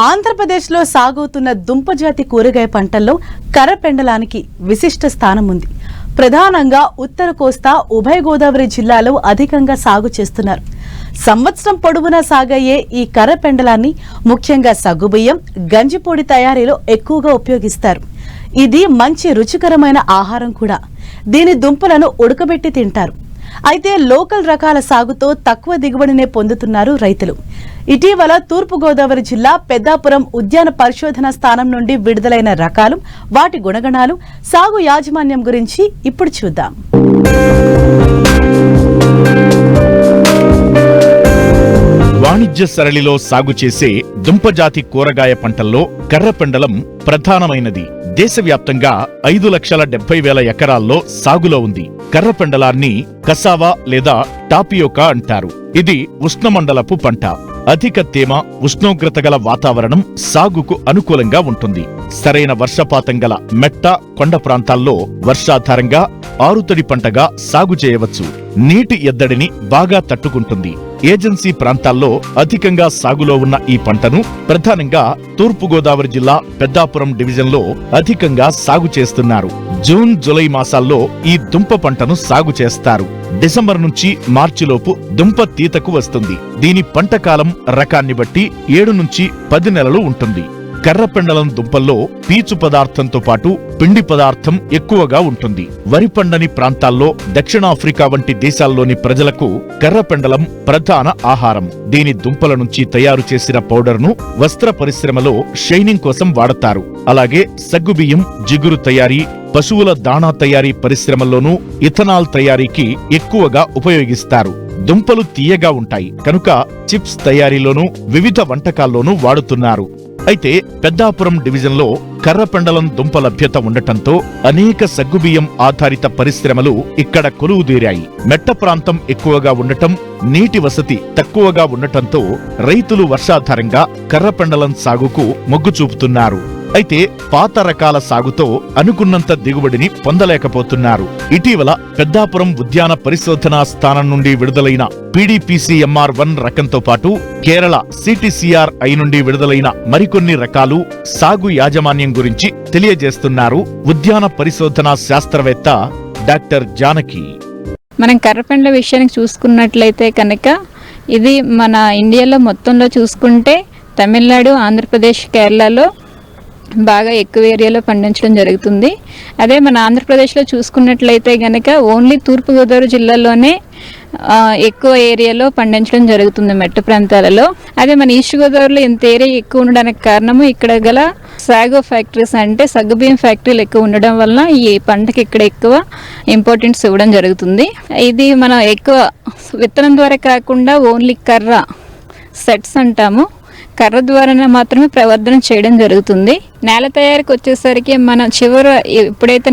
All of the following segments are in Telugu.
ఆంధ్రప్రదేశ్లో సాగుతున్న దుంపజాతి కూరగాయ పంటల్లో కర్రపెండలానికి విశిష్ట స్థానం ఉంది. ప్రధానంగా ఉత్తర కోస్తా, ఉభయ గోదావరి జిల్లాలో అధికంగా సాగు చేస్తున్నారు. సంవత్సరం పొడవునా సాగయ్యే ఈ కర్రపెండలాన్ని ముఖ్యంగా సగ్గుబియ్యం, గంజిపొడి తయారీలో ఎక్కువగా ఉపయోగిస్తారు. ఇది మంచి రుచికరమైన ఆహారం కూడా. దీని దుంపలను ఉడకబెట్టి తింటారు. అయితే లోకల్ రకాల సాగుతో తక్కువ దిగుబడినే పొందుతున్నారు రైతులు. ఇటీవల తూర్పు గోదావరి జిల్లా పెద్దాపురం ఉద్యాన పరిశోధన స్థానం నుండి విడుదలైన రకాలు, వాటి గుణగణాలు, సాగు యాజమాన్యం గురించి ఇప్పుడు చూద్దాం. వాణిజ్య సరళిలో సాగు చేసే దుంపజాతి కూరగాయ పంటల్లో కర్రపెండలం ప్రధానమైనది. దేశవ్యాప్తంగా 5,70,000 ఎకరాల్లో సాగులో ఉంది. కర్రపెండలాన్ని కసావా లేదా టాపియోకా అంటారు. ఇది ఉష్ణమండలపు పంట. అధిక తేమ, ఉష్ణోగ్రత గల వాతావరణం సాగుకు అనుకూలంగా ఉంటుంది. సరైన వర్షపాతం గల మెట్ట, కొండ ప్రాంతాల్లో వర్షాధారంగా ఆరుతడి పంటగా సాగు చేయవచ్చు. నీటి ఎద్దడిని బాగా తట్టుకుంటుంది. ఏజెన్సీ ప్రాంతాల్లో అధికంగా సాగులో ఉన్న ఈ పంటను ప్రధానంగా తూర్పుగోదావరి జిల్లా పెద్దాపురం డివిజన్లో అధికంగా సాగు చేస్తున్నారు. జూన్, జూలై మాసాల్లో ఈ దుంప పంటను సాగు చేస్తారు. డిసెంబర్ నుంచి మార్చిలోపు దుంప తీతకు వస్తుంది. దీని పంట కాలం రకాన్ని బట్టి 7 నుంచి 10 నెలలు ఉంటుంది. కర్రపెండలం దుంపల్లో పీచు పదార్థంతో పాటు పిండి పదార్థం ఎక్కువగా ఉంటుంది. వరి పండని ప్రాంతాల్లో దక్షిణాఫ్రికా వంటి దేశాల్లోని ప్రజలకు కర్రపెండలం ప్రధాన ఆహారం. దీని దుంపల నుంచి తయారు చేసిన పౌడర్ను వస్త్ర పరిశ్రమలో షైనింగ్ కోసం వాడతారు. అలాగే సగ్గుబియ్యం, జిగురు తయారీ, పశువుల దాణా తయారీ పరిశ్రమల్లోనూ ఇథనాల్ తయారీకి ఎక్కువగా ఉపయోగిస్తారు. దుంపలు తీయగా ఉంటాయి కనుక చిప్స్ తయారీలోనూ వివిధ వంటకాల్లోనూ వాడుతున్నారు. అయితే పెద్దాపురం డివిజన్లో కర్రపెండలం దుంప లభ్యత ఉండటంతో అనేక సగ్గుబియ్యం ఆధారిత పరిశ్రమలు ఇక్కడ కొలువుదీరాయి. మెట్ట ప్రాంతం ఎక్కువగా ఉండటం, నీటి వసతి తక్కువగా ఉండటంతో రైతులు వర్షాధారంగా కర్రపెండలం సాగుకు మొగ్గు చూపుతున్నారు. అయితే పాత రకాల సాగుతో అనుకున్నంత దిగుబడిని పొందలేకపోతున్నారు. ఇటీవల పెద్దాపురం ఉద్యాన పరిశోధనా స్థానం నుండి విడుదలైన PDPCMR1 రకంతో పాటు కేరళ CTCR-I నుండి విడుదలైన మరికొన్ని రకాలు సాగు యాజమాన్యం గురించి తెలియజేస్తున్నారు ఉద్యాన పరిశోధనా శాస్త్రవేత్త డాక్టర్ జానకి. మనం కర్రపెండల విషయానికి చూసుకున్నట్లయితే కనుక ఇది మన ఇండియాలో మొత్తంలో చూసుకుంటే తమిళనాడు, ఆంధ్రప్రదేశ్, కేరళలో బాగా ఎక్కువ ఏరియాలో పండించడం జరుగుతుంది. అదే మన ఆంధ్రప్రదేశ్లో చూసుకున్నట్లయితే కనుక ఓన్లీ తూర్పుగోదావరి జిల్లాలోనే ఎక్కువ ఏరియాలో పండించడం జరుగుతుంది మెట్ట ప్రాంతాలలో. అదే మన ఈస్ట్ గోదావరిలో ఇంత ఏరియా ఎక్కువ ఉండడానికి కారణము ఇక్కడ గల సాగో ఫ్యాక్టరీస్, అంటే సగ్గుబియ్యం ఫ్యాక్టరీలు ఎక్కువ ఉండడం వల్ల ఈ పంటకి ఇక్కడ ఎక్కువ ఇంపార్టెన్స్ ఇవ్వడం జరుగుతుంది. ఇది మనం ఎక్కువ విత్తనం ద్వారా కాకుండా ఓన్లీ కర్ర సెట్స్ అంటాము, కర్ర ద్వారానే మాత్రమే ప్రవర్ధన చేయడం జరుగుతుంది. నేల తయారీకి వచ్చేసరికి మనం ఎప్పుడైతే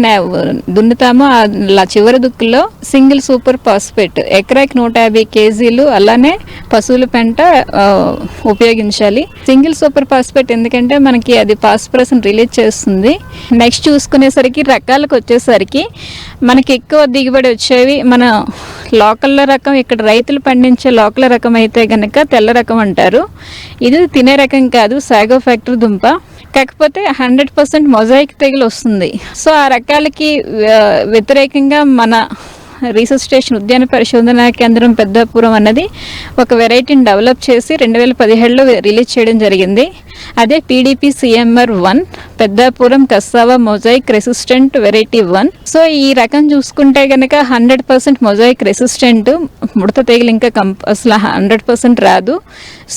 దున్నుతామో ఆ చివరి దుక్కులో సింగిల్ సూపర్ ఫాస్ఫేట్ ఎకరాకి 150 కేజీలు, అలానే పశువుల పెంట ఉపయోగించాలి. సింగిల్ సూపర్ ఫాస్ఫేట్ ఎందుకంటే మనకి అది ఫాస్ఫరస్ రిలీజ్ చేస్తుంది. నెక్స్ట్ చూసుకునేసరికి రకాలకు వచ్చేసరికి మనకి ఎక్కువ దిగుబడి వచ్చేవి మన లోకల్ రకం. ఇక్కడ రైతులు పండించే లోకల్ రకం అయితే కనుక తెల్ల రకం అంటారు. ఇది తినే రకం కాదు, సాగో ఫ్యాక్టరీ దుంప. కాకపోతే 100% మొజాయిక్ తెగులు వస్తుంది. సో ఆ రకాలకి వ్యతిరేకంగా మన రీసెర్చ్ స్టేషన్ ఉద్యాన పరిశోధనా కేంద్రం పెద్దాపురం అన్నది ఒక వెరైటీని డెవలప్ చేసి 2017లో రిలీజ్ చేయడం జరిగింది. అదే PDPCMR1 Peddapuram cassava mosaic resistant variety 1. So ఈ రకం చూసుకుంటే కనుక 100% మొజాయిక్ రెసిస్టెంట్, ముడత తెగులు ఇంకా అసలు 100% రాదు.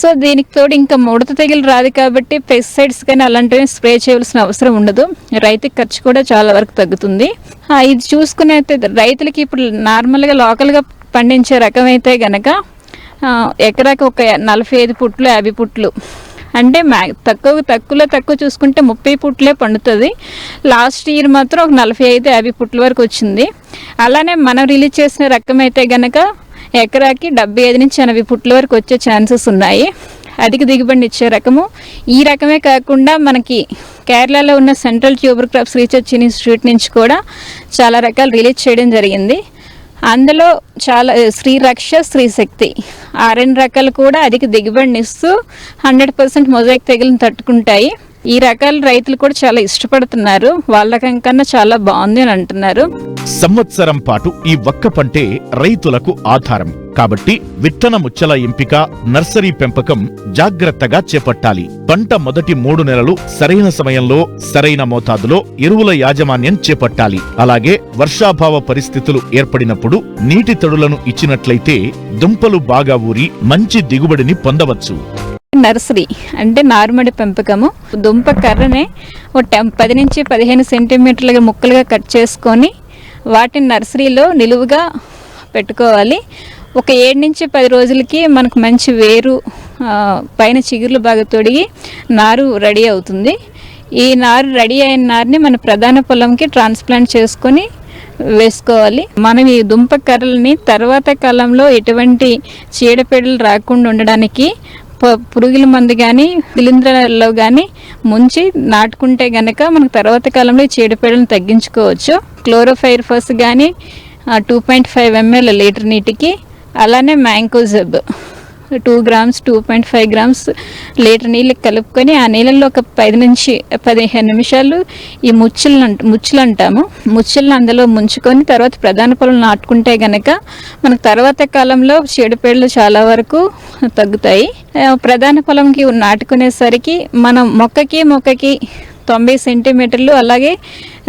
సో దీనికి తోడు ఇంకా ముడత తెగులు రాదు కాబట్టి పెస్టిసైడ్స్ కానీ అలాంటివి స్ప్రే చేయవలసిన అవసరం ఉండదు. రైతుకి ఖర్చు కూడా చాలా వరకు తగ్గుతుంది. ఇది చూసుకునే రైతులకి ఇప్పుడు నార్మల్గా లోకల్గా పండించే రకం అయితే గనక ఎకరాకి ఒక 45 పుట్లు 50 పుట్లు, అంటే తక్కువ చూసుకుంటే 30 పుట్లే పండుతుంది. లాస్ట్ ఇయర్ మాత్రం ఒక 45-50 పుట్ల వరకు వచ్చింది. అలానే మనం రిలీజ్ చేసిన రకం అయితే గనక ఎకరాకి 75 నుంచి 80 పుట్ల వరకు వచ్చే ఛాన్సెస్ ఉన్నాయి. అధిక దిగుబడిని ఇచ్చే రకము ఈ రకమే కాకుండా మనకి కేరళలో ఉన్న central tuber crops research institute నుంచి కూడా చాలా రకాలు రిలీజ్ చేయడం జరిగింది. అందులో చాలా శ్రీరక్ష, శ్రీశక్తి ఆ 2 రకాలు కూడా అధిక దిగుబడినిస్తూ 100% మొజాయిక్ తెగులను తట్టుకుంటాయి. ఈ రకాల రైతులు కూడా చాలా ఇష్టపడుతున్నారు. వాళ్ళ కన్నా చాలా బాగుంది అని అంటున్నారు. సంవత్సరం పాటు ఈ ఒక్క పంటే రైతులకు ఆధారం కాబట్టి విత్తన ముచ్చల ఎంపిక, నర్సరీ పెంపకం జాగ్రత్తగా చేపట్టాలి. పంట మొదటి 3 నెలలు సరైన సమయంలో సరైన మోతాదులో ఎరువుల యాజమాన్యం చేపట్టాలి. అలాగే వర్షాభావ పరిస్థితులు ఏర్పడినప్పుడు నీటి తడులను ఇచ్చినట్లయితే దుంపలు బాగా ఊరి మంచి దిగుబడిని పొందవచ్చు. నర్సరీ అంటే నారుమడి పెంపకము. దుంప కర్రనే 10 నుంచి 15 సెంటీమీటర్లుగా ముక్కలుగా కట్ చేసుకొని వాటిని నర్సరీలో నిలువుగా పెట్టుకోవాలి. ఒక 7 నుంచి 10 రోజులకి మనకు మంచి వేరు, పైన చిగుర్లు బాగా తొడిగి నారు రెడీ అవుతుంది. ఈ నారు రెడీ అయిన నారుని మన ప్రధాన పొలంకి ట్రాన్స్ప్లాంట్ చేసుకొని వేసుకోవాలి. మనం ఈ దుంప కర్రలని తర్వాత కాలంలో ఎటువంటి చీడపీడలు రాకుండా ఉండడానికి పురుగుల మందు కానీ శిలీంధ్రాలలో కానీ ముంచి నాటుకుంటే గనక మనకు తర్వాత కాలంలో ఈ చీడపీడలను తగ్గించుకోవచ్చు. క్లోరోఫైరిఫాస్ కానీ 2.5 ml లీటర్ నీటికి, అలానే మ్యాంకోజెబ్ 2 grams 2.5 grams లీటర్ నీళ్ళకి కలుపుకొని ఆ నీళ్ళల్లో ఒక 10 నుంచి 15 నిమిషాలు ఈ ముచ్చులు అంటాము, ముచ్చులను అందులో ముంచుకొని తర్వాత ప్రధాన పొలం నాటుకుంటే గనక మనకు తర్వాత కాలంలో చీడపీడలు చాలా వరకు తగ్గుతాయి. ప్రధాన పొలంకి నాటుకునేసరికి మనం మొక్కకి 90 సెంటీమీటర్లు, అలాగే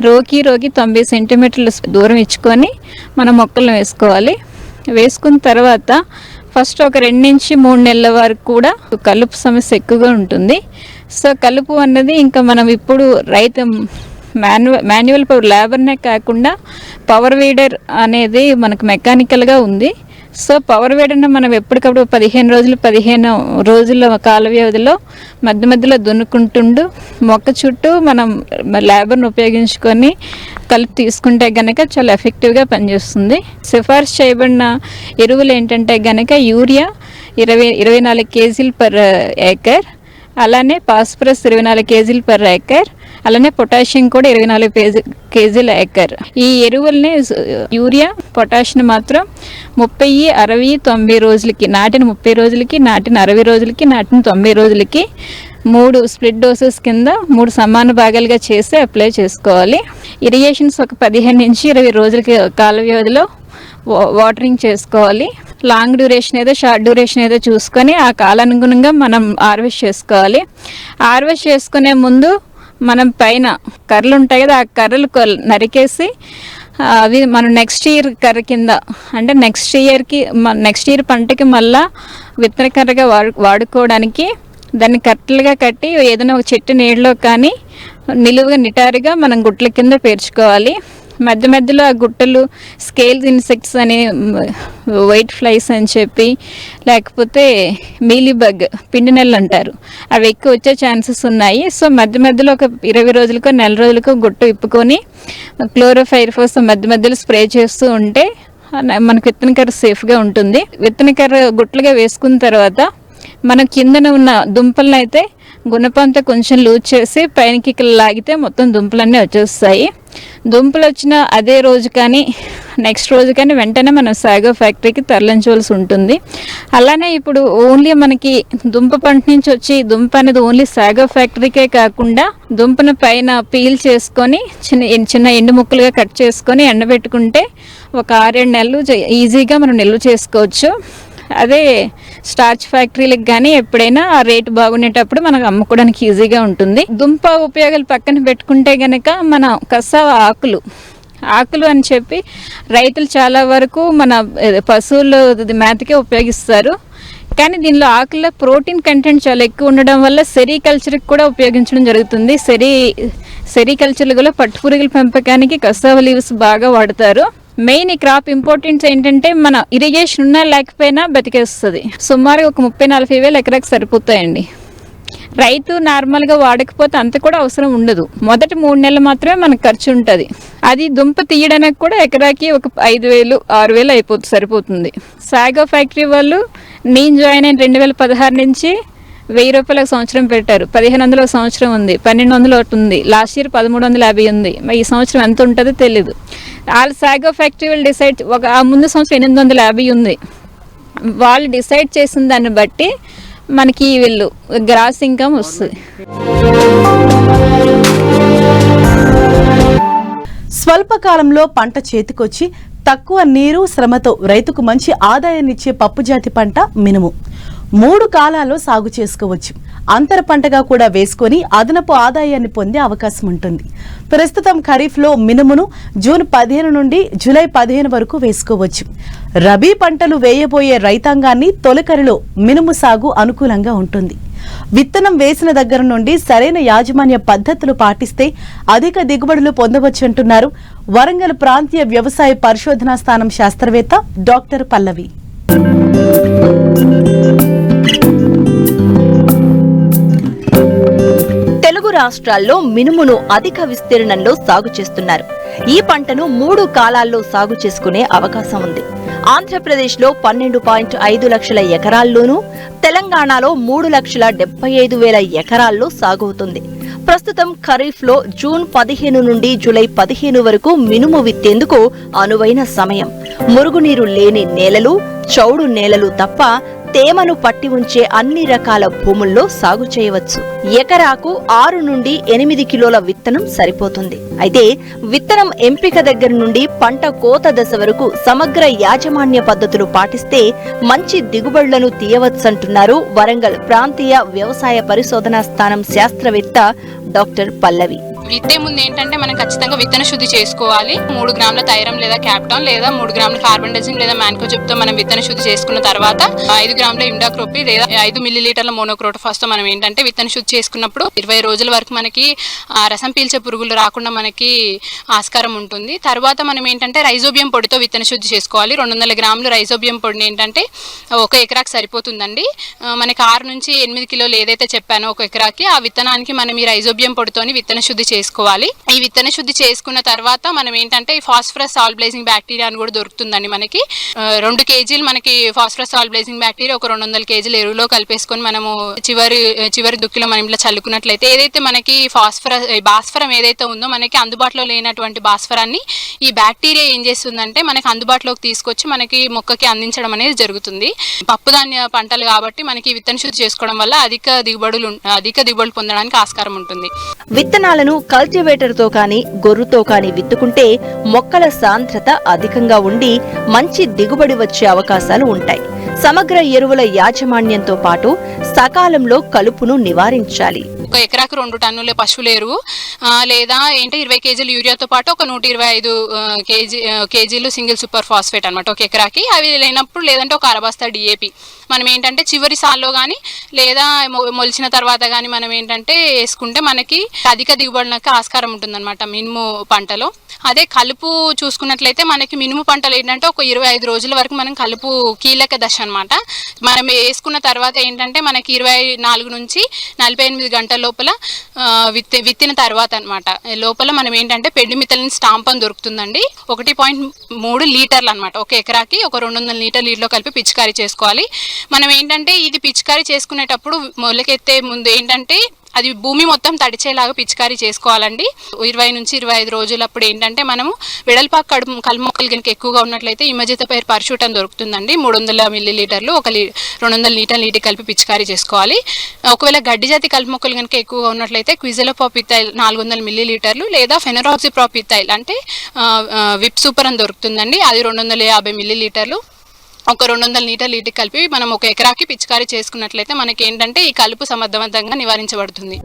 రోకి 90 సెంటీమీటర్లు దూరం ఇచ్చుకొని మనం మొక్కలను వేసుకోవాలి. వేసుకున్న తర్వాత ఫస్ట్ ఒక 2 నుంచి 3 నెలల వరకు కూడా కలుపు సమస్య ఎక్కువగా ఉంటుంది. సో కలుపు అన్నది ఇంకా మనం ఇప్పుడు రైతు మాన్యువల్ లేబర్నే కాకుండా పవర్ వీడర్ అనేది మనకు మెకానికల్గా ఉంది. సో పవర్ వీడర్ని మనం ఎప్పటికప్పుడు 15 రోజుల కాల వ్యవధిలో మధ్యలో దున్నుకుంటుండు మొక్క చుట్టూ మనం లేబర్ని ఉపయోగించుకొని కలిపి తీసుకుంటే గనక చాలా ఎఫెక్టివ్గా పనిచేస్తుంది. సిఫార్సు చేయబడిన ఎరువులు ఏంటంటే గనక యూరియా 24 kg పర్ ఏకర్, అలానే ఫాస్ఫరస్ 24 kg పర్ ఏకర్, అలానే పొటాషియం కూడా 24 kg ఏకర్. ఈ ఎరువుల్ని యూరియా, పొటాషియం మాత్రం 30, 60, 90 రోజులకి, నాటిన 30 రోజులకి, నాటిన 60 రోజులకి, నాటిన 90 రోజులకి 3 స్ప్లిట్ డోసెస్ కింద 3 సమాన భాగాలుగా చేసి అప్లై చేసుకోవాలి. ఇరిగేషన్స్ ఒక 15 నుంచి 20 రోజులకి కాల వ్యవధిలో వాటరింగ్ చేసుకోవాలి. లాంగ్ డ్యూరేషన్ ఏదో షార్ట్ డ్యూరేషన్ ఏదో చూసుకొని ఆ కాలానుగుణంగా మనం హార్వెస్ట్ చేసుకోవాలి. హార్వెస్ట్ చేసుకునే ముందు మనం పైన కర్రలు ఉంటాయి కదా, ఆ కర్రలు నరికేసి అవి మనం నెక్స్ట్ ఇయర్ కర్ర కింద, అంటే నెక్స్ట్ ఇయర్ పంటకి మళ్ళా విత్తన కర్రగా వాడుకోవడానికి దాన్ని కట్టలుగా కట్టి ఏదైనా ఒక చెట్టు నీడలో కానీ నిలువుగా నిటారుగా మనం గుట్ల కింద పేర్చుకోవాలి. మధ్యలో ఆ గుట్టలు స్కేల్స్ ఇన్సెక్ట్స్ అని, వైట్ ఫ్లైస్ అని చెప్పి, లేకపోతే మీలీబగ్, పిండి నెలలు అంటారు, అవి ఎక్కువ వచ్చే ఛాన్సెస్ ఉన్నాయి. సో మధ్యలో ఒక 20 రోజులకో నెల రోజులకో గుట్ట విప్పుకొని క్లోరోఫైరిఫాస్ మధ్యలో స్ప్రే చేస్తూ ఉంటే మనకు విత్తన కర్ర సేఫ్గా ఉంటుంది. విత్తన కర్ర గుట్లుగా వేసుకున్న తర్వాత మన కిందన ఉన్న దుంపలను అయితే గుణపంతో కొంచెం లూజ్ చేసి పైనకి లాగితే మొత్తం దుంపలన్నీ వచ్చేస్తాయి. దుంపలు వచ్చిన అదే రోజు కానీ నెక్స్ట్ రోజు కానీ వెంటనే మనం సాగో ఫ్యాక్టరీకి తరలించవలసి ఉంటుంది. అలానే ఇప్పుడు ఓన్లీ మనకి దుంప పంట నుంచి వచ్చి దుంప అనేది ఓన్లీ సాగో ఫ్యాక్టరీకే కాకుండా దుంపను పైన పీల్ చేసుకొని చిన్న ఎండు ముక్కలుగా కట్ చేసుకొని ఎండబెట్టుకుంటే ఒక 6-7 నెలలు ఈజీగా మనం నిల్వ చేసుకోవచ్చు. అదే స్టార్చ్ ఫ్యాక్టరీలకు కానీ ఎప్పుడైనా ఆ రేటు బాగుండేటప్పుడు మనకు అమ్ముకోవడానికి ఈజీగా ఉంటుంది. దుంప ఉపయోగాలు పక్కన పెట్టుకుంటే గనక మన కసావ ఆకులు అని చెప్పి రైతులు చాలా వరకు మన పశువులు మేతకే ఉపయోగిస్తారు. కానీ దీనిలో ఆకుల్లో ప్రోటీన్ కంటెంట్ చాలా ఎక్కువ ఉండడం వల్ల సెరికల్చర్కి కూడా ఉపయోగించడం జరుగుతుంది. సెరికల్చర్లో కూడా పట్టుపురుగుల పెంపకానికి కసావ లీవ్స్ బాగా వాడతారు. మెయిన్ ఈ క్రాప్ ఇంపార్టెన్స్ ఏంటంటే మన ఇరిగేషన్ ఉన్నా లేకపోయినా బతికేస్తుంది. సుమారుగా ఒక 30-40 వేలు ఎకరాకి సరిపోతాయండి. రైతు నార్మల్గా వాడకపోతే అంత కూడా అవసరం ఉండదు. మొదటి 3 నెలలు మాత్రమే మనకు ఖర్చు ఉంటుంది. అది దుంప తీయడానికి కూడా ఎకరాకి ఒక 5,000-6,000 అయిపోతుంది, సరిపోతుంది. సాగో ఫ్యాక్టరీ వాళ్ళు నేను జాయిన్ అయిన 2016 నుంచి 1000 రూపాయలకు సంవత్సరం పెట్టారు. 1500 ఒక సంవత్సరం ఉంది, 1200 ఒకటి ఉంది, లాస్ట్ ఇయర్ 1350 ఉంది. ఈ సంవత్సరం ఎంత ఉంటుందో తెలీదు. వాళ్ళ సాగో ఫ్యాక్టరీ వాళ్ళు డిసైడ్ ఆ ముందు సంవత్సరం 850 ఉంది. వాళ్ళు డిసైడ్ చేసిన దాన్ని బట్టి మనకి వీళ్ళు గ్రాస్ ఇన్కమ్ వస్తుంది. స్వల్పకాలంలో పంట చేతికొచ్చి తక్కువ నీరు శ్రమతో రైతుకు మంచి ఆదాయాన్నిచ్చే పప్పు జాతి పంట మినుము 3 కాలాల్లో సాగు చేసుకోవచ్చు. అంతర పంటగా కూడా వేసుకొని అదనపు ఆదాయాన్ని పొందే అవకాశం ఉంటుంది. ప్రస్తుతం ఖరీఫ్లో మినుమును జూన్ 15 నుండి జూలై 15 వరకు వేసుకోవచ్చు. రబీ పంటలు వేయబోయే రైతాంగాన్ని తొలకరిలో మినుము సాగు అనుకూలంగా ఉంటుంది. విత్తనం వేసిన దగ్గర నుండి సరైన యాజమాన్య పద్ధతులు పాటిస్తే అధిక దిగుబడులు పొందవచ్చంటున్నారు వరంగల్ ప్రాంతీయ వ్యవసాయ పరిశోధనా స్థానం శాస్త్రవేత్త డాక్టర్ పల్లవి. తెలుగు రాష్ట్రాల్లో మినుమును అధిక విస్తీర్ణంలో సాగు చేస్తున్నారు. ఈ పంటను 3 కాలాల్లో సాగు చేసుకునే అవకాశం ఉంది. ఆంధ్రప్రదేశ్లో 12.5 లక్షల ఎకరాల్లోనూ, తెలంగాణలో 3,75,000 ఎకరాల్లో సాగవుతుంది. ప్రస్తుతం ఖరీఫ్లో జూన్ 15 నుండి జూలై 15 వరకు మినుము విత్తేందుకు అనువైన సమయం. మురుగునీరు లేని నేలలు, చౌడు నేలలు తప్ప తేమను పట్టి ఉంచే అన్ని రకాల భూముల్లో సాగు చేయవచ్చు. ఎకరాకు 6 నుండి 8 కిలోల విత్తనం సరిపోతుంది. అయితే విత్తనం ఎంపిక దగ్గర నుండి పంట కోత దశ వరకు సమగ్ర యాజమాన్య పద్ధతులు పాటిస్తే మంచి దిగుబడులను తీయవచ్చంటున్నారు వరంగల్ ప్రాంతీయ వ్యవసాయ పరిశోధనా స్థానం శాస్త్రవేత్త డాక్టర్ పల్లవి. విత్తే ముందు ఏంటంటే మనం ఖచ్చితంగా విత్తన శుద్ధి చేసుకోవాలి. 3 గ్రాముల థైరం లేదా క్యాప్టాన్ లేదా 3 గ్రాముల కార్బండజిమ్ లేదా మ్యాన్కోజెబ్తో మనం విత్తన శుద్ధి చేసుకున్న తర్వాత 5 గ్రాముల ఇండాక్రోపి లేదా 5 మిల్లీలీటర్ల మోనోక్రోటోఫాస్ తో మనం ఏంటంటే విత్తన శుద్ధి చేసుకున్నప్పుడు 20 రోజుల వరకు మనకి రసం పీల్చే పురుగులు రాకుండా మనకి ఆస్కారం ఉంటుంది. తర్వాత మనం ఏంటంటే రైజోబియం పొడితో విత్తన శుద్ధి చేసుకోవాలి. 200 గ్రాములు రైజోబియం పొడిని ఏంటంటే 1 ఎకరాకి సరిపోతుందండి. మనకి 6 నుంచి 8 కిలోలు ఏదైతే చెప్పానో 1 ఎకరాకి, ఆ విత్తనానికి మనం ఈ రైజోబియం పొడితోని విత్తన శుద్ధి చేసుకోవాలి. ఈ విత్తన శుద్ధి చేసుకున్న తర్వాత మనం ఏంటంటే ఈ ఫాస్ఫరస్ సాల్బలైజింగ్ బ్యాక్టీరియా అని కూడా దొరుకుతుందండి. మనకి 2 కేజీలు మనకి ఫాస్ఫరస్ సాల్బలైజింగ్ బ్యాక్టీరియా ఒక 200 కేజీలు ఎరువులో కలిపేసుకొని మనము చివరి దుక్కిలో మనం ఇలా చల్లుకున్నట్లయితే ఏదైతే మనకి భాస్వరం ఏదైతే ఉందో మనకి అందుబాటులో లేనటువంటి భాస్వరాన్ని ఈ బ్యాక్టీరియా ఏం చేస్తుందంటే మనకి అందుబాటులోకి తీసుకొచ్చి మనకి మొక్కకి అందించడం అనేది జరుగుతుంది. పప్పుధాన్య పంటలు కాబట్టి మనకి విత్తన శుద్ధి చేసుకోవడం వల్ల అధిక దిగుబడులు పొందడానికి ఆస్కారం ఉంటుంది. విత్తనాలను కల్టివేటర్ తో కానీ గొర్రుతో కానీ విత్తుకుంటే మొక్కల సాంద్రత అధికంగా ఉండి మంచి దిగుబడి వచ్చే అవకాశాలు ఉంటాయి. సమగ్ర ఎరువుల యాజమాన్యంతో పాటు సకాలంలో కలుపును నివారించాలి. 1 ఎకరాకు 2 టన్నుల పశువుల ఎరువు లేదా 20 కేజీలు యూరియాతో పాటు ఒక 125 కేజీలు సింగిల్ సూపర్ ఫాస్ఫేట్ అనమాట 1 ఎకరాకి. అవి లేనప్పుడు లేదంటే ఒక అరబస్తా డిఏపి మనం ఏంటంటే చివరి సాల్లో కానీ లేదా మొలిచిన తర్వాత కానీ మనం ఏంటంటే వేసుకుంటే మనకి అధిక దిగుబడికి ఆస్కారం ఉంటుందన్నమాట మినుము పంటలో. అదే కలుపు చూసుకున్నట్లయితే మనకి మినుము పంటలు ఏంటంటే ఒక 25 రోజుల వరకు మనం కలుపు కీలక దశ అనమాట. మనం వేసుకున్న తర్వాత ఏంటంటే మనకి 24 నుంచి 48 గంటల లోపల విత్తిన తర్వాత అనమాట లోపల మనం ఏంటంటే పెండిమితలిన్ స్టాంప్ అని దొరుకుతుందండి. 1.3 లీటర్లు అనమాట 1 ఎకరాకి ఒక 200 లీటర్ల నీటిలో కలిపి పిచికారీ చేసుకోవాలి. మనం ఏంటంటే ఇది పిచికారీ చేసుకునేటప్పుడు మొలకెత్తే ముందు ఏంటంటే అది భూమి మొత్తం తడిచేలాగా పిచికారీ చేసుకోవాలండి. 20 నుంచి 25 రోజులప్పుడు ఏంటంటే మనము వెడల్పాకు కలుపు మొక్కలు కనుక ఎక్కువగా ఉన్నట్లయితే ఇమజితపైర్ పర్షూట్ అని దొరుకుతుందండి. 300 మిల్లీలీటర్లు 200 లీటర్ల నీటి కలిపి పిచికారీ చేసుకోవాలి. ఒకవేళ గడ్డి జాతి కలుపు మొక్కలు కనుక ఎక్కువగా ఉన్నట్లయితే క్విజలోప్రోపిథైల్ 400 మిల్లీలీటర్లు లేదా ఫెనరాక్సిప్రోపిథైల్ అంటే విప్ సూపర్ అని దొరుకుతుందండి. అది 250 మిల్లీలీటర్లు ఒక 200 లీటర్ల నీటికి కలిపి మనం 1 ఎకరాకి పిచికారీ చేసుకున్నట్లయితే మనకి ఏంటంటే ఈ కలుపు సమర్థవంతంగా నివారించబడుతుంది.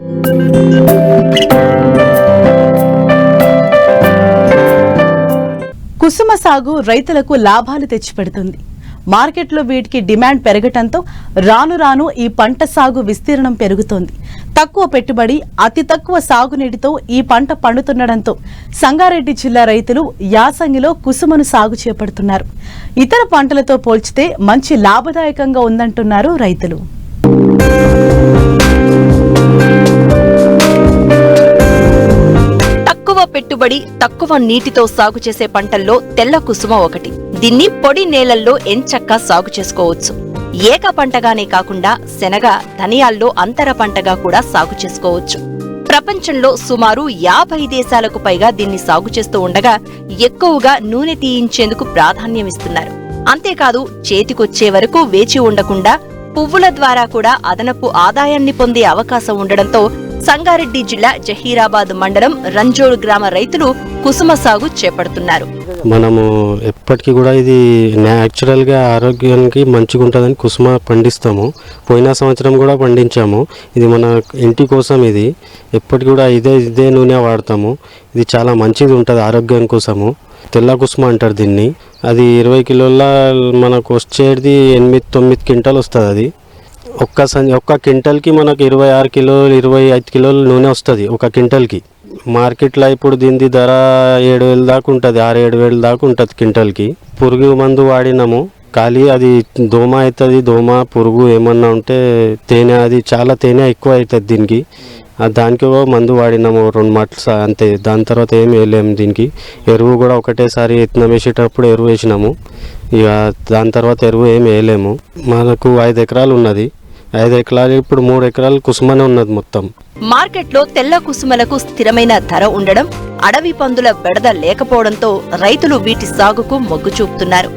కుసుమ సాగు రైతులకు లాభాలు తెచ్చిపెడుతుంది. మార్కెట్లో వీటికి డిమాండ్ పెరగటంతో రాను రాను ఈ పంట సాగు విస్తీర్ణం పెరుగుతోంది. తక్కువ పెట్టుబడి, అతి తక్కువ సాగునీటితో ఈ పంట పండుతుండటంతో సంగారెడ్డి జిల్లా రైతులు యాసంగిలో కుసుమను సాగు చేపడుతున్నారు. ఇతర పంటలతో పోల్చితే మంచి లాభదాయకంగా ఉందంటున్నారు రైతులు. తక్కువ పెట్టుబడి, తక్కువ నీటితో సాగు చేసే పంటల్లో తెల్ల కుసుమ ఒకటి. దీన్ని పొడి నేలల్లో ఎంచక్కా సాగు చేసుకోవచ్చు. ఏక పంటగానే కాకుండా శనగ, ధనియాల్లో అంతర పంటగా కూడా సాగు చేసుకోవచ్చు. ప్రపంచంలో సుమారు 50 దేశాలకు పైగా దీన్ని సాగు చేస్తూ ఉండగా ఎక్కువగా నూనె తీయించేందుకు ప్రాధాన్యమిస్తున్నారు. అంతేకాదు చేతికొచ్చే వరకు వేచి ఉండకుండా పువ్వుల ద్వారా కూడా అదనపు ఆదాయాన్ని పొందే అవకాశం ఉండడంతో సంగారెడ్డి జిల్లా జహీరాబాద్ మండలం రంజోడ్ గ్రామ రైతులు కుసుమ సాగు చేపడుతున్నారు. మనము ఎప్పటికీ కూడా ఇది న్యాచురల్గా ఆరోగ్యానికి మంచిగా ఉంటుందని కుసుమ పండిస్తాము. పోయిన సంవత్సరం కూడా పండించాము. ఇది మన ఇంటి కోసం, ఇది ఎప్పటికి కూడా ఇదే నూనె వాడతాము. ఇది చాలా మంచిది ఉంటుంది ఆరోగ్యం కోసము. తెల్ల కుసుమ అంటారు దీన్ని. అది 20 కిలోల మనకు వచ్చేది 8-9 క్వింటాల్ వస్తుంది. అది ఒక్క క్వింటల్కి మనకు 26 కిలోలు 25 కిలోలు నూనె వస్తుంది ఒక క్వింటల్కి. మార్కెట్లో ఇప్పుడు దీని ధర 7,000 దాకా ఉంటుంది, 6-7 దాకా ఉంటుంది క్వింటల్కి. పురుగు మందు వాడినాము, ఖాళీ అది దోమ అవుతుంది. దోమ పురుగు ఏమన్నా ఉంటే తేనె, అది చాలా తేనె ఎక్కువ అవుతుంది దీనికి. దానికి మందు వాడినాము 2 మాటలు అంతే. దాని తర్వాత ఏం వేయలేము దీనికి. ఎరువు కూడా ఒకటేసారి ఎత్తున వేసేటప్పుడు ఎరువు వేసినాము. ఇక దాని తర్వాత ఎరువు ఏం వేయలేము. మనకు 5 ఎకరాలు ఉన్నది. 5 ఎకరాలు ఇప్పుడు 3 ఎకరాలు కుసుమనే ఉన్నది మొత్తం. మార్కెట్లో తెల్ల కుసుమలకు స్థిరమైన ధర ఉండడం, అడవి పందుల బెడద లేకపోవడంతో రైతులు వీటి సాగుకు మొగ్గు చూపుతున్నారు.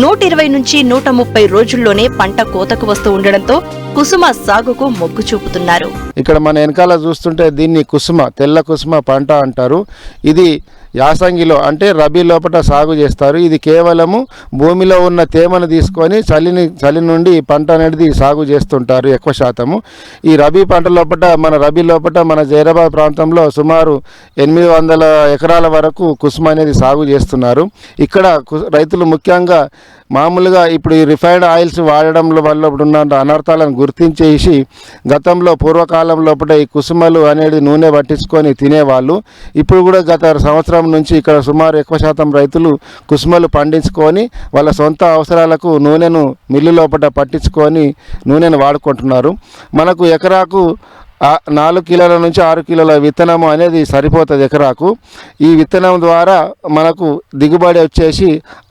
120 నుంచి 130 రోజుల్లోనే పంట కోతకు వస్తూ ఉండడంతో కుసుమ సాగుకు మొగ్గు చూపుతున్నారు. ఇక్కడ మన వెనకాల చూస్తుంటే దీన్ని కుసుమ, తెల్ల కుసుమ పంట అంటారు. ఇది యాసంగిలో అంటే రబీ లోపల సాగు చేస్తారు. ఇది కేవలము భూమిలో ఉన్న తేమను తీసుకొని చలి నుండి పంట అనేది సాగు చేస్తుంటారు ఎక్కువ శాతము. ఈ రబీ పంట లోపల మన జైరాబాద్ ప్రాంతంలో సుమారు 800 ఎకరాల వరకు కుసుమ అనేది సాగు చేస్తున్నారు. ఇక్కడ రైతులు ముఖ్యంగా మామూలుగా ఇప్పుడు ఈ రిఫైన్డ్ ఆయిల్స్ వాడడం వల్ల ఉన్న అనర్థాలను గుర్తించేసి గతంలో పూర్వకాలం లోపల ఈ కుసుమలు అనేది నూనె పట్టించుకొని తినేవాళ్ళు. ఇప్పుడు కూడా గత సంవత్సరం నుంచి ఇక్కడ సుమారు ఎక్కువ శాతం రైతులు కుసుమలు పండించుకొని వాళ్ళ సొంత అవసరాలకు నూనెను మిల్లు లోపల పట్టించుకొని నూనెను వాడుకుంటున్నారు. మనకు ఎకరాకు 4 కిలోల నుంచి 6 కిలోల విత్తనము అనేది సరిపోతుంది ఎకరాకు. ఈ విత్తనం ద్వారా మనకు దిగుబడి వచ్చేసి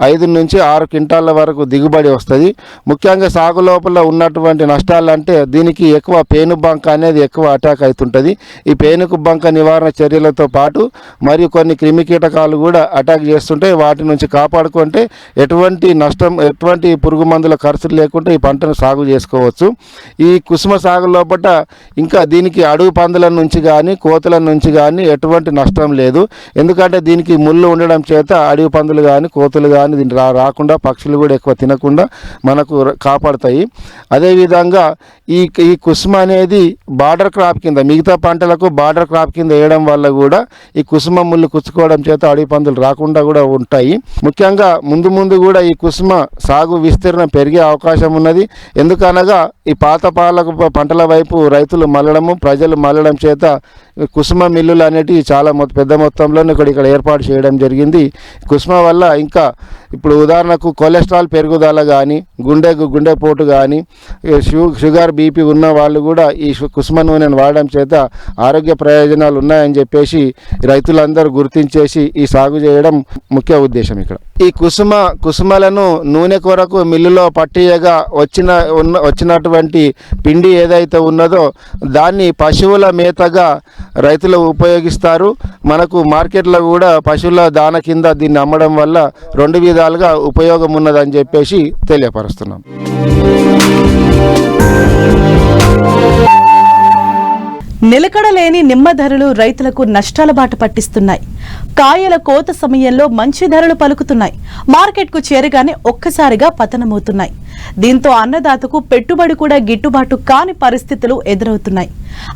5 నుంచి 6 క్వింటాల వరకు దిగుబడి వస్తుంది. ముఖ్యంగా సాగు లోపల ఉన్నటువంటి నష్టాలు అంటే దీనికి ఎక్కువ పేనుబంక అనేది ఎక్కువ అటాక్ అవుతుంటుంది. ఈ పేనుబంక నివారణ చర్యలతో పాటు మరియు కొన్ని క్రిమికీటకాలు కూడా అటాక్ చేస్తుంటాయి. వాటి నుంచి కాపాడుకుంటే ఎటువంటి పురుగు మందుల ఖర్చులు లేకుండా ఈ పంటను సాగు చేసుకోవచ్చు. ఈ కుసుమ సాగు లోపల ఇంకా దీనికి అడవి పందుల నుంచి కానీ కోతుల నుంచి కానీ ఎటువంటి నష్టం లేదు. ఎందుకంటే దీనికి ముళ్ళు ఉండడం చేత అడవి పందులు కానీ కోతులు కానీ దీన్ని రాకుండా, పక్షులు కూడా ఎక్కువ తినకుండా మనకు కాపాడుతాయి. అదేవిధంగా ఈ కుసుమ అనేది బార్డర్ క్రాప్ కింద, మిగతా పంటలకు బార్డర్ క్రాప్ కింద వేయడం వల్ల కూడా ఈ కుసుమ ముళ్ళు కుచ్చుకోవడం చేత అడవి పందులు రాకుండా కూడా ఉంటాయి. ముఖ్యంగా ముందు కూడా ఈ కుసుమ సాగు విస్తీర్ణం పెరిగే అవకాశం ఉన్నది. ఎందుకనగా ఈ పాత పంటల వైపు రైతులు ప్రజలు మళ్ళడం చేత కుసుమ మిల్లులు అనేటివి చాలా పెద్ద మొత్తంలో ఇక్కడ ఏర్పాటు చేయడం జరిగింది. కుసుమ వల్ల ఇంకా ఇప్పుడు ఉదాహరణకు కొలెస్ట్రాల్ పెరుగుదల కానీ, గుండెపోటు కానీ, షుగర్ బీపీ ఉన్న వాళ్ళు కూడా ఈ కుసుమ నూనెను వాడడం చేత ఆరోగ్య ప్రయోజనాలు ఉన్నాయని చెప్పేసి రైతులందరూ గుర్తించేసి ఈ సాగు చేయడం ముఖ్య ఉద్దేశం. ఇక్కడ ఈ కుసుమలను నూనె కొరకు మిల్లులో పట్టియగా వచ్చినటువంటి పిండి ఏదైతే ఉన్నదో దాన్ని పశువుల మేతగా రైతులు ఉపయోగిస్తారు. మనకు మార్కెట్లో కూడా పశువుల దాన కింద దీన్ని అమ్మడం వల్ల 2 విధాలుగా ఉపయోగం ఉన్నదని చెప్పేసి తెలియపరుస్తున్నాం. నిలకడలేని నిమ్మ ధరలు రైతులకు నష్టాల బాట పట్టిస్తున్నాయి. కాయల కోత సమయంలో మంచి ధరలు పలుకుతున్నాయి. మార్కెట్కు చేరగానే ఒక్కసారిగా పతనమవుతున్నాయి. దీంతో అన్నదాతకు పెట్టుబడి కూడా గిట్టుబాటు కాని పరిస్థితులు ఎదురవుతున్నాయి.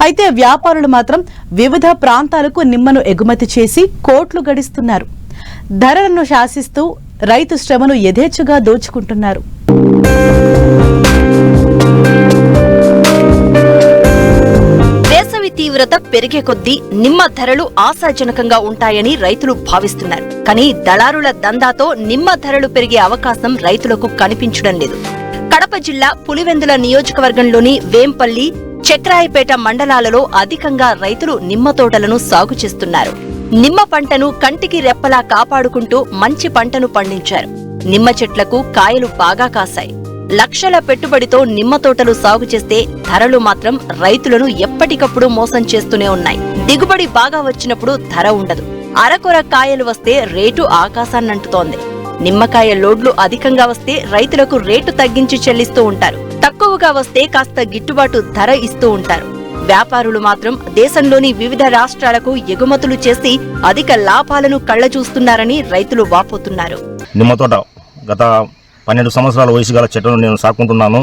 అయితే వ్యాపారులు మాత్రం వివిధ ప్రాంతాలకు నిమ్మను ఎగుమతి చేసి కోట్లు గడిస్తున్నారు. ధరలను శాసిస్తూ రైతు శ్రమను యథేచ్ఛగా దోచుకుంటున్నారు. వేసవి తీవ్రత పెరిగే కొద్దీ నిమ్మ ధరలు ఆశాజనకంగా ఉంటాయని రైతులు భావిస్తున్నారు. కానీ దళారుల దందాతో నిమ్మ ధరలు పెరిగే అవకాశం రైతులకు కనిపించడం లేదు. కడప జిల్లా పులివెందుల నియోజకవర్గంలోని వేంపల్లి, చక్రాయపేట మండలాలలో అధికంగా రైతులు నిమ్మ తోటలను సాగు చేస్తున్నారు. నిమ్మ పంటను కంటికి రెప్పలా కాపాడుకుంటూ మంచి పంటను పండించారు. నిమ్మ చెట్లకు కాయలు బాగా కాశాయి. లక్షల పెట్టుబడితో నిమ్మ తోటలు సాగు చేస్తే ధరలు మాత్రం రైతులను ఎప్పటికప్పుడు మోసం చేస్తూనే ఉన్నాయి. దిగుబడి బాగా వచ్చినప్పుడు ధర ఉండదు. అరకొర కాయలు వస్తే రేటు ఆకాశాన్నంటుతోంది. నిమ్మకాయ లోడ్లు అధికంగా వస్తే రైతులకు రేటు తగ్గించి చెల్లిస్తూ ఉంటారు. తక్కువగా వస్తే కాస్త గిట్టుబాటు ధర ఇస్తూ ఉంటారు. వ్యాపారులు మాత్రం దేశంలోని వివిధ రాష్ట్రాలకు ఎగుమతులు చేసి అధిక లాభాలను కళ్లచూస్తున్నారని రైతులు వాపోతున్నారు. నిమ్మ తోట గత 12 సంవత్సరాల వయసు గల చెట్లను నేను సాకుంటున్నాను.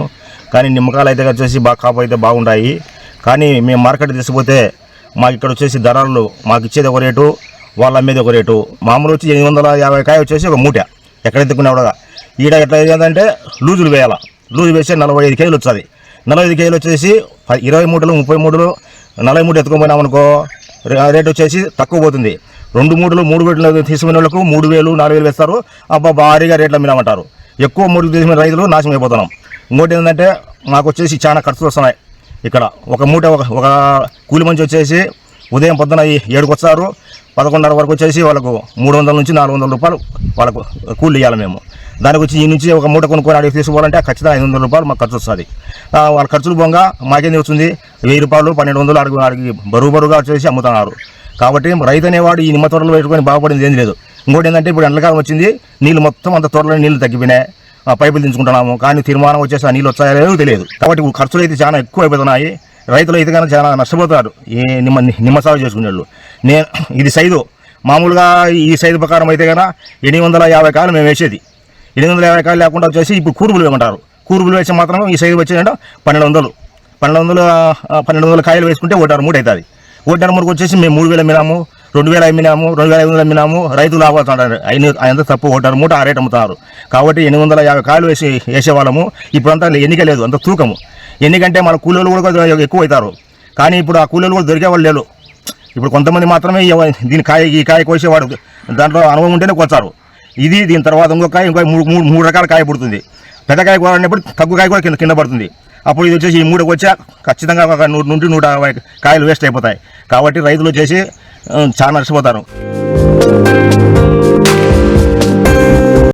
కానీ నిమ్మకాయలు అయితే వచ్చేసి బాగా కాపు అయితే బాగుంటాయి. కానీ మేము మార్కెట్ తీసుకుపోతే మాకు ఇక్కడ వచ్చేసి ధరలు మాకు ఇచ్చేది ఒక రేటు, వాళ్ళు అమ్మేది ఒక రేటు. మామూలు వచ్చి 850 కాయ వచ్చేసి ఒక మూట ఎక్కడైతే కొన్నా ఈడ ఎట్లా ఏంటంటే లూజులు వేయాలి. లూజు వేస్తే 45 కేజీలు వస్తుంది. 45 కేజీలు వచ్చేసి 20 మూటలు 30 మూటలు 40 మూటలు ఎత్తుకుపోయినామనుకో రేట్ వచ్చేసి తక్కువ పోతుంది. 2 మూటలు 3 మూటలు తీసుకునే వాళ్ళకు 3000 4000 వేస్తారు. అబ్బా భారీగా రేట్లు అమ్మినామంటారు. ఎక్కువ మూటలు తీసుకునే రైతులు నాశనం అయిపోతున్నాం. ఇంకోటి ఏంటంటే మాకు వచ్చేసి చాలా ఖర్చులు వస్తున్నాయి. ఇక్కడ ఒక మూట ఒక కూలి మంచి వచ్చేసి ఉదయం పొద్దున 7కి వస్తారు, 11:30 వరకు వచ్చేసి వాళ్ళకు 300 నుంచి 400 రూపాయలు వాళ్ళకు కూలి ఇవ్వాలి మేము. దానికి వచ్చి ఈ నుంచి ఒక మూట కొనుక్కొని అడిగి తీసుకోవాలంటే ఖచ్చితంగా 500 రూపాయలు మాకు ఖర్చు వస్తుంది. వాళ్ళ ఖర్చులు పోగా మాకేం వస్తుంది 1000 రూపాయలు 1200 అడిగి బరువుగా వచ్చేసి అమ్ముతున్నారు. కాబట్టి రైతు అనేవాడు ఈ నిమ్మ తోటలు పెట్టుకొని బాగుపడింది ఏం లేదు. ఇంకోటి ఏంటంటే ఇప్పుడు ఎండకాలం వచ్చింది, నీళ్ళు మొత్తం అంత తోటలో నీళ్ళు తగ్గిపోయినాయి. పైపులు దించుకుంటున్నాము, కానీ తీర్మానం వచ్చేసి ఆ నీళ్ళు వచ్చాయో తెలియదు. కాబట్టి ఖర్చులు అయితే చాలా ఎక్కువ అయిపోతున్నాయి. రైతులు అయితే కానీ చాలా నష్టపోతారు ఈ నిమ్మ సాగు చేసుకునే వాళ్ళు. ఇది సైజు మామూలుగా ఈ సైజు ప్రకారం అయితే కనుక 850 కాయలు మేము వేసేది. 850 కాయలు లేకుండా వచ్చేసి ఇప్పుడు కూరుబులు వేయమంటారు. కూరుబులు వేసి మాత్రం ఈ సైజు వచ్చేదంటే 1200 కాయలు వేసుకుంటే 1.5 మూట అవుతుంది. 1.5 మూటకు వచ్చేసి మేము 3000 అమ్మినాము, 2000 అమ్మినాము, 2500 అమ్మినాము. రైతులు లాభపడుతున్నారు. అయినంత తప్పు 1.5 మూట ఆ రేటు అమ్ముతున్నారు. కాబట్టి 850 కాయలు వేసేవాళ్ళము. ఇప్పుడంతా ఎన్నిక లేదు, అంత తూకము. ఎందుకంటే మన కూలీలు కూడా ఎక్కువ అవుతారు. కానీ ఇప్పుడు ఆ కూలీలు కూడా దొరికేవాళ్ళు లేరు. ఇప్పుడు కొంతమంది మాత్రమే ఈ కాయ కోసేవాడు దాంట్లో అనుభవం ఉంటేనే కోస్తారు. దీని తర్వాత ఇంకో 3 రకాల కాయ పుడుతుంది. పెద్ద కాయ కోసినప్పుడు తక్కువ కాయ కూడా కింద పడుతుంది. అప్పుడు ఇది వచ్చేసి ఈ మూడకు వచ్చా ఖచ్చితంగా 100 నుండి 150 కాయలు వేస్ట్ అయిపోతాయి. కాబట్టి రైతులు వచ్చేసి చాలా నష్టపోతారు.